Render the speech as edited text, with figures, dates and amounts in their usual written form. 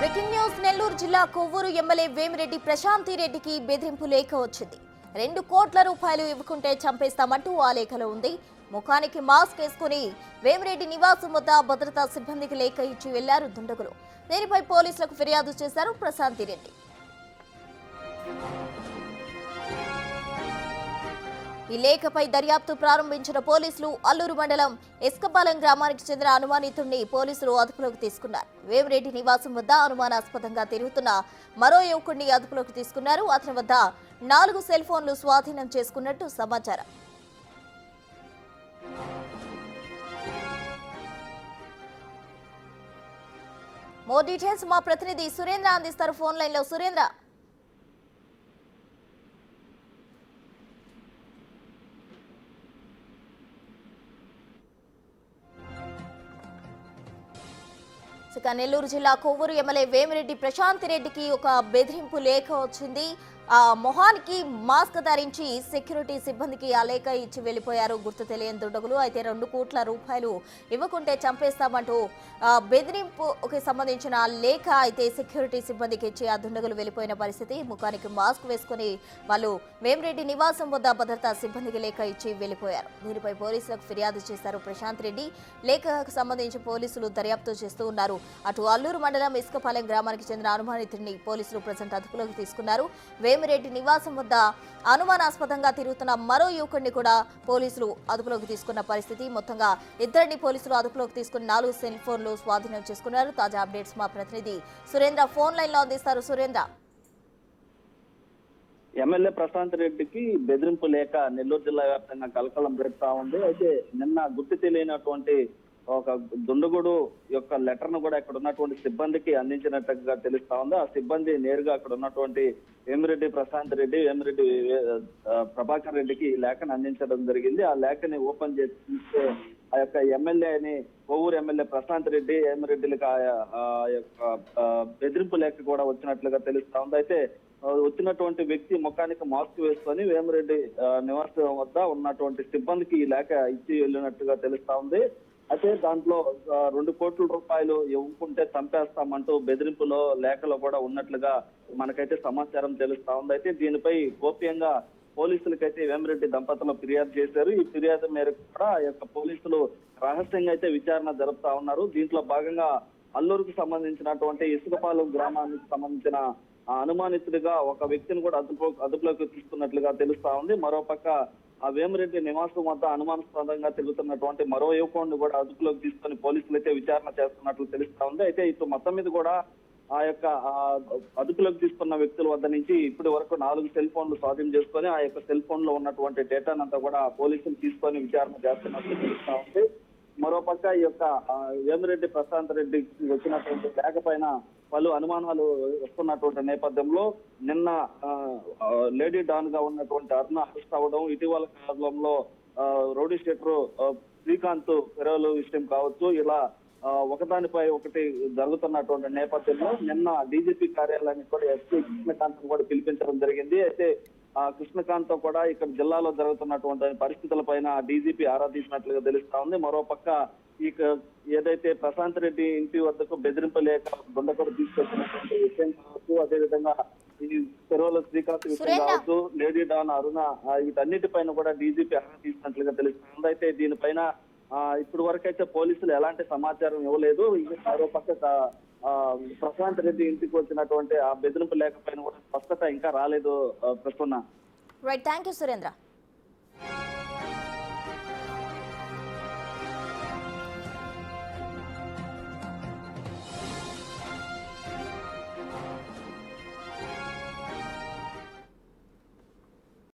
Breaking news Nellore జిల్లా Kovvur MLA Vemireddy Prashanti రెడ్డికి బెదిరింపు లేఖ వచ్చింది. 2 కోట్ల రూపాయలు ఇవ్వకుంటే చంపేస్తామంటూ ఆ లేఖలో ఉంది. ముఖానికి మాస్క్ వేసుకుని వేమిరెడ్డి నివాసం వద్ద భద్రతా సిబ్బందికి లేఖ ఇచ్చి వెళ్లారు దుండగులు. దీనిపై పోలీసులకు ఫిర్యాదు చేశారు ప్రశాంతి రెడ్డి. ఈ లేఖపై దర్యాప్తు ప్రారంభించిన పోలీసులు అల్లూరు మండలం ఎస్కపాలెం గ్రామానికి చెందిన అనుమానితుడిని పోలీసులు అదుపులోకి తీసుకున్నారు. వేమిరెడ్డి నివాసం వద్ద అనుమానాస్పదంగా తిరుగుతున్న మరో యువకుడిని అదుపులోకి తీసుకున్నారు. అతని వద్ద 4 సెల్ ఫోన్లు స్వాధీనం చేసుకున్నట్టు సమాచారం. మోర్ డీటెయిల్స్ మా ప్రతినిధి సురేంద్ర అందిస్తారు ఫోన్ లైన్ లో. సురేంద్ర, నెల్లూరు జిల్లా కొవ్వూరు ఎమ్మెల్యే వేమిరెడ్డి ప్రశాంతి రెడ్డికి ఒక బెదిరింపు లేఖ వచ్చింది. మొహానికి మాస్క్ ధరించి సెక్యూరిటీ సిబ్బందికి ఆ లేఖ ఇచ్చి వెళ్లిపోయారు గుర్తు తెలియని దుండగులు. అయితే 2 కోట్ల రూపాయలు ఇవ్వకుంటే చంపేస్తామంటూ బెదిరింపుకి సంబంధించిన లేఖ అయితే సెక్యూరిటీ సిబ్బందికి ఇచ్చి ఆ దుండగులు వెళ్లిపోయిన పరిస్థితి. ముఖానికి మాస్క్ వేసుకుని వాళ్ళు వేమిరెడ్డి నివాసం వద్ద భద్రతా సిబ్బందికి లేఖ ఇచ్చి వెళ్లిపోయారు. దీనిపై పోలీసులకు ఫిర్యాదు చేశారు ప్రశాంత్ రెడ్డి. లేఖకు సంబంధించి పోలీసులు దర్యాప్తు చేస్తూ ఉన్నారు. అటు అల్లూరు మండలం ఇసుకపాలెం గ్రామానికి చెందిన అనుమానితుడిని పోలీసులు ప్రజెంట్ అదుపులోకి తీసుకున్నారు. వేమిరెడ్డి నివాసం వద్ద అనుమానాస్పదంగా తిరుగుతున్న మరో యువకుడిని కూడా పోలీసులు అదుపులోకి తీసుకున్న పరిస్థితి. మొత్తంగా ఇద్దరిని పోలీసులు అదుపులోకి తీసుకుని 4 సెల్ ఫోన్లు స్వాధీనం చేసుకున్నారు. తాజా అప్డేట్స్ మా ప్రతినిధి సురేంద్ర ఫోన్ లైన్ లో అందిస్తారు. సురేంద్ర, ఎమ్మెల్యే ప్రశాంత్ రెడ్డికి బెదిరింపు లేక నెల్లూరు జిల్లా వ్యాప్తంగా కలకలం రేపుతా ఉంది. అయితే నిన్న గుర్తు తెలియనటువంటి ఒక దుండగుడు యొక్క లెటర్ ను కూడా ఇక్కడ ఉన్నటువంటి సిబ్బందికి అందించినట్టుగా తెలుస్తా ఉంది. ఆ సిబ్బంది నేరుగా అక్కడ ఉన్నటువంటి వేమిరెడ్డి ప్రశాంత్ రెడ్డి, వేమిరెడ్డి ప్రభాకర్ రెడ్డికి ఈ లేఖను అందించడం జరిగింది. ఆ లేఖని ఓపెన్ చేస్తే ఆ యొక్క ఎమ్మెల్యేని కొవ్వూరు ఎమ్మెల్యే ప్రశాంత్ రెడ్డి, వేమిరెడ్డిలకు ఆ యొక్క బెదిరింపు లేఖ కూడా వచ్చినట్లుగా తెలుస్తా ఉంది. అయితే వచ్చినటువంటి వ్యక్తి ముఖానికి మాస్క్ వేసుకొని వేమిరెడ్డి నివాసం వద్ద ఉన్నటువంటి సిబ్బందికి ఈ లేఖ ఇచ్చి వెళ్ళినట్టుగా తెలుస్తా ఉంది. అయితే దాంట్లో 2 కోట్ల రూపాయలు ఇవ్వకుంటే చంపేస్తామంటూ బెదిరింపులో లేఖలో కూడా ఉన్నట్లుగా మనకైతే సమాచారం తెలుస్తా ఉంది. అయితే దీనిపై గోప్యంగా పోలీసులకైతే వేమిరెడ్డి దంపతులు ఫిర్యాదు చేశారు. ఈ ఫిర్యాదు మేరకు కూడా ఆ యొక్క పోలీసులు రహస్యంగా అయితే విచారణ జరుపుతా ఉన్నారు. దీంట్లో భాగంగా అల్లూరుకు సంబంధించినటువంటి ఇసుకపాలెం గ్రామానికి సంబంధించిన అనుమానితుడిగా ఒక వ్యక్తిని కూడా అదుపులోకి తీసుకున్నట్లుగా తెలుస్తా ఉంది. మరోపక్క ఆ వేమిరెడ్డి నివాసం వద్ద అనుమానాస్పదంగా తిరుగుతున్నటువంటి మరో యువకుడిని కూడా అదుపులోకి తీసుకొని పోలీసులు అయితే విచారణ చేస్తున్నట్లు తెలుస్తా ఉంది. అయితే ఇటు మొత్తం మీద కూడా ఆ యొక్క అదుపులోకి తీసుకున్న వ్యక్తుల వద్ద నుంచి ఇప్పటి వరకు 4 సెల్ ఫోన్లు స్వాధీనం చేసుకొని ఆ యొక్క సెల్ ఫోన్ లో ఉన్నటువంటి డేటానంతా కూడా పోలీసులు తీసుకొని విచారణ చేస్తున్నట్లు తెలుస్తా ఉంది. మరోపక్క ఈ యొక్క వేమిరెడ్డి ప్రశాంత్ రెడ్డికి వచ్చినటువంటి లేఖ పైన పలు అనుమానాలు వస్తున్నటువంటి నేపథ్యంలో నిన్న లేడీ డాన్ గా ఉన్నటువంటి అరుణ అరెస్ట్ అవ్వడం, ఇటీవల కాలంలో రౌడీ షీటర్ శ్రీకాంత్ ఫిరోలు విషయం కావచ్చు, ఇలా ఒకదానిపై ఒకటి జరుగుతున్నటువంటి నేపథ్యంలో నిన్న డీజీపీ కార్యాలయానికి కూడా ఎస్పీ కృష్ణకాంత్ కూడా పిలిపించడం జరిగింది. అయితే ఆ కృష్ణకాంత్ తో కూడా ఇక్కడ జిల్లాలో జరుగుతున్నటువంటి పరిస్థితుల పైన డీజీపీ ఆరా తీసినట్లుగా తెలుస్తా ఉంది. మరోపక్క ఏదైతే ప్రశాంత్ రెడ్డి ఇంటి వద్దకు బెదిరింపు లేక దుండగుడు తీసుకొచ్చినటువంటి విషయం కావచ్చు, అదేవిధంగా ఈ చెరువుల శ్రీకాంత్ విషయం కావచ్చు, లేడీ డాన్ అరుణ, వీటన్నిటిపైన కూడా డీజీపీ ఆరా తీసినట్లుగా తెలుస్తుంది. అయితే దీనిపైన ఇప్పటి వరకు అయితే పోలీసులు ఎలాంటి సమాచారం ఇవ్వలేదు. మరోపక్క ప్రశాంత్ రెడ్డి ఇంటికి వచ్చినటువంటి ఆ బెదిరింపు లేఖ పైన కూడా స్పష్టత ఇంకా రాలేదు. ప్రస్తున్న రైట్, థ్యాంక్ యూ సురేంద్ర.